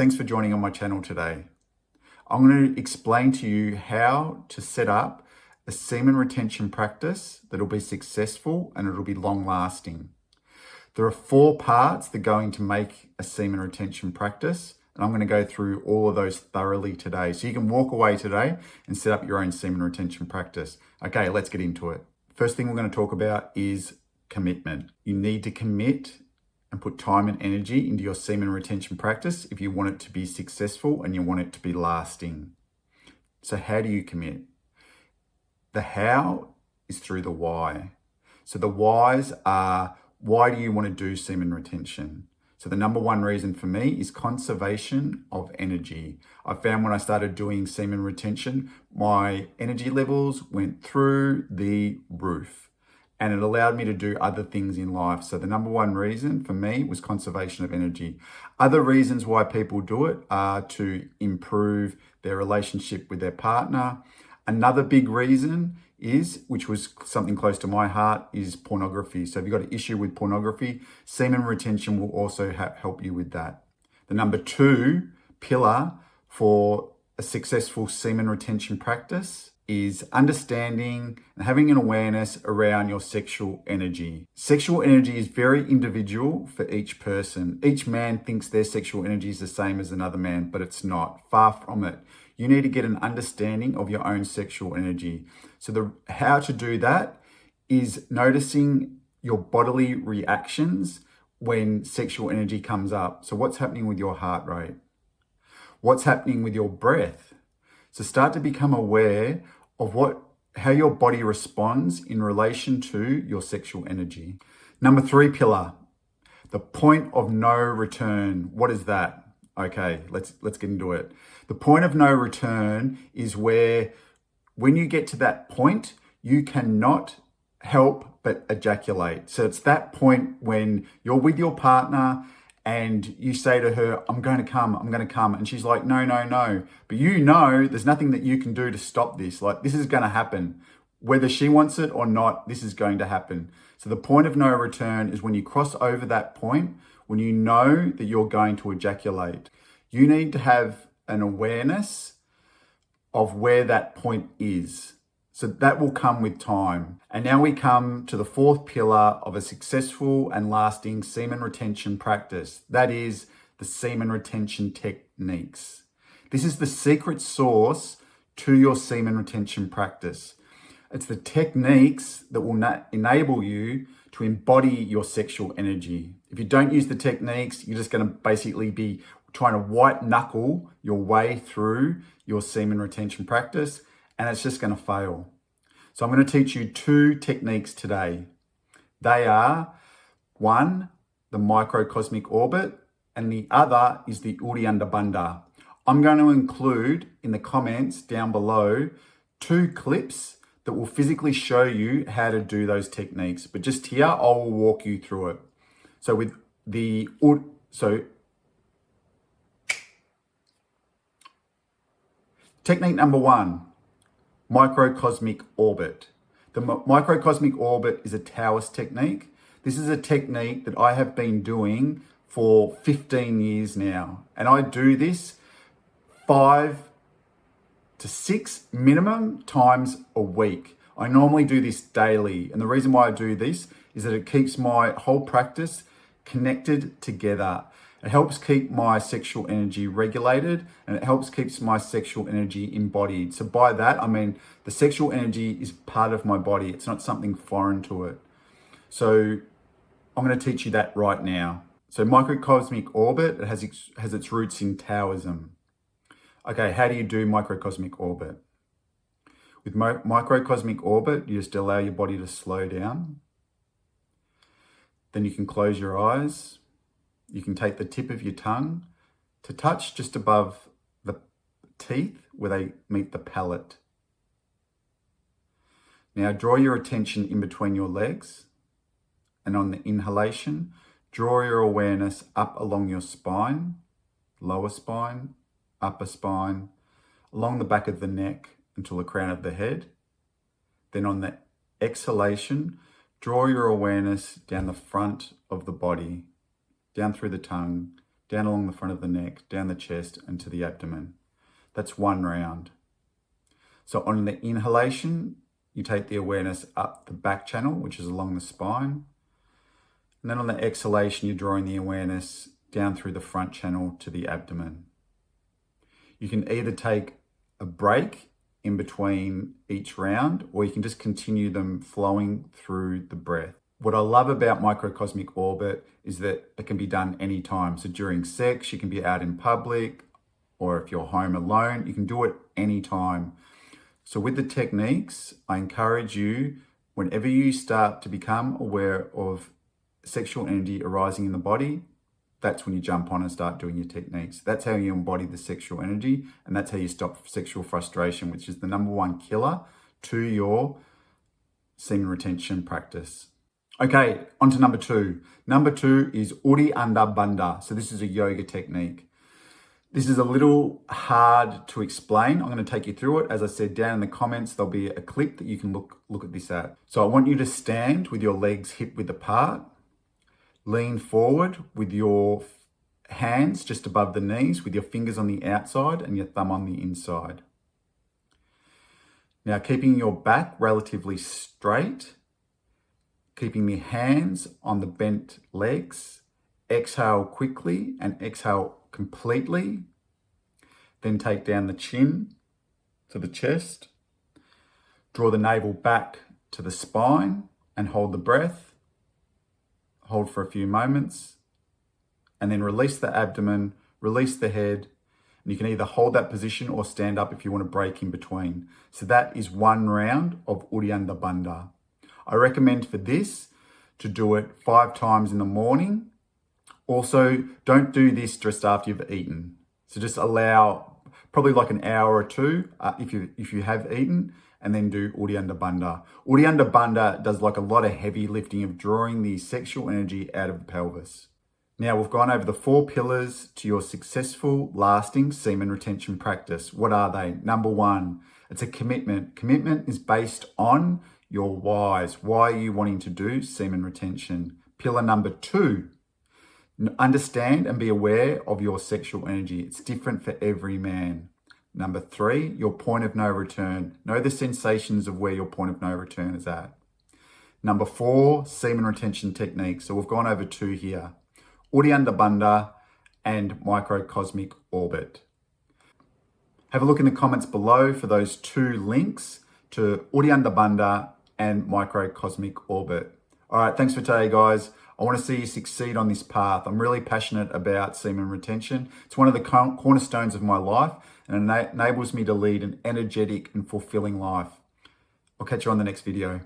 Thanks for joining on my channel today. I'm going to explain to you how to set up a semen retention practice that'll be successful and it'll be long lasting. There are 4 parts that are going to make a semen retention practice, and I'm going to go through all of those thoroughly today. So you can walk away today and set up your own semen retention practice. Okay, let's get into it. First thing we're going to talk about is commitment. You need to commit and put time and energy into your semen retention practice if you want it to be successful and you want it to be lasting. So how do you commit? The how is through the why. So the whys are, why do you want to do semen retention? So the number 1 reason for me is conservation of energy. I found when I started doing semen retention, my energy levels went through the roof. And it allowed me to do other things in life. So the number 1 reason for me was conservation of energy. Other reasons why people do it are to improve their relationship with their partner. Another big reason is, which was something close to my heart, is pornography. So if you've got an issue with pornography, semen retention will also help you with that. The number 2 pillar for a successful semen retention practice is understanding and having an awareness around your sexual energy. Sexual energy is very individual for each person. Each man thinks their sexual energy is the same as another man, but it's not. Far from it. You need to get an understanding of your own sexual energy. So how to do that is noticing your bodily reactions when sexual energy comes up. So what's happening with your heart rate? What's happening with your breath? So start to become aware of how your body responds in relation to your sexual energy. Number 3 pillar, the point of no return. What is that? Okay, let's get into it. The point of no return is where, when you get to that point, you cannot help but ejaculate. So it's that point when you're with your partner and you say to her, I'm going to come. And she's like, no. But you know, there's nothing that you can do to stop this. Like, this is going to happen. Whether she wants it or not, this is going to happen. So the point of no return is when you cross over that point, when you know that you're going to ejaculate. You need to have an awareness of where that point is. So that will come with time. And now we come to the 4th pillar of a successful and lasting semen retention practice. That is the semen retention techniques. This is the secret sauce to your semen retention practice. It's the techniques that will enable you to embody your sexual energy. If you don't use the techniques, you're just going to basically be trying to white knuckle your way through your semen retention practice, and it's just going to fail. So I'm going to teach you 2 techniques today. They are, 1, the microcosmic orbit, and the other is the Uddiyana Bandha. I'm going to include in the comments down below 2 clips that will physically show you how to do those techniques. But just here, I will walk you through it. So with technique number 1, microcosmic orbit. The microcosmic orbit is a Taoist technique. This is a technique that I have been doing for 15 years now. And I do this 5 to 6 minimum times a week. I normally do this daily. And the reason why I do this is that it keeps my whole practice connected together. It helps keep my sexual energy regulated, and it helps keep my sexual energy embodied. So by that, I mean the sexual energy is part of my body. It's not something foreign to it. So I'm going to teach you that right now. So microcosmic orbit, it has its roots in Taoism. Okay, how do you do microcosmic orbit? With microcosmic orbit, you just allow your body to slow down. Then you can close your eyes. You can take the tip of your tongue to touch just above the teeth where they meet the palate. Now draw your attention in between your legs, and on the inhalation, draw your awareness up along your spine, lower spine, upper spine, along the back of the neck until the crown of the head. Then on the exhalation, draw your awareness down the front of the body, down through the tongue, down along the front of the neck, down the chest, and to the abdomen. That's 1 round. So on the inhalation, you take the awareness up the back channel, which is along the spine. And then on the exhalation, you're drawing the awareness down through the front channel to the abdomen. You can either take a break in between each round, or you can just continue them flowing through the breath. What I love about microcosmic orbit is that it can be done anytime. So during sex, you can be out in public, or if you're home alone, you can do it anytime. So with the techniques, I encourage you, whenever you start to become aware of sexual energy arising in the body, that's when you jump on and start doing your techniques. That's how you embody the sexual energy, and that's how you stop sexual frustration, which is the #1 killer to your semen retention practice. Okay, on to number 2. Number 2 is Uddiyana Bandha. So this is a yoga technique. This is a little hard to explain. I'm going to take you through it. As I said, down in the comments, there'll be a clip that you can look at this at. So I want you to stand with your legs hip width apart. Lean forward with your hands just above the knees, with your fingers on the outside and your thumb on the inside. Now, keeping your back relatively straight, keeping the hands on the bent legs. Exhale quickly and exhale completely. Then take down the chin to the chest. Draw the navel back to the spine and hold the breath. Hold for a few moments. And then release the abdomen, release the head. And you can either hold that position or stand up if you want to break in between. So that is 1 round of Uddiyana Bandha. I recommend for this to do it 5 times in the morning. Also, don't do this just after you've eaten. So just allow probably like an hour or 2 if you have eaten, and then do Uddiyana Bandha. Uddiyana Bandha does like a lot of heavy lifting of drawing the sexual energy out of the pelvis. Now we've gone over the 4 pillars to your successful, lasting semen retention practice. What are they? Number 1, it's a commitment. Commitment is based on your whys. Why are you wanting to do semen retention? Pillar number 2, understand and be aware of your sexual energy. It's different for every man. Number 3, your point of no return. Know the sensations of where your point of no return is at. Number 4, semen retention techniques. So we've gone over 2 here. Uddiyana Bandha and microcosmic orbit. Have a look in the comments below for those 2 links to Uddiyana Bandha and microcosmic orbit. All right, thanks for today, guys. I want to see you succeed on this path. I'm really passionate about semen retention. It's one of the cornerstones of my life, and it enables me to lead an energetic and fulfilling life. I'll catch you on the next video.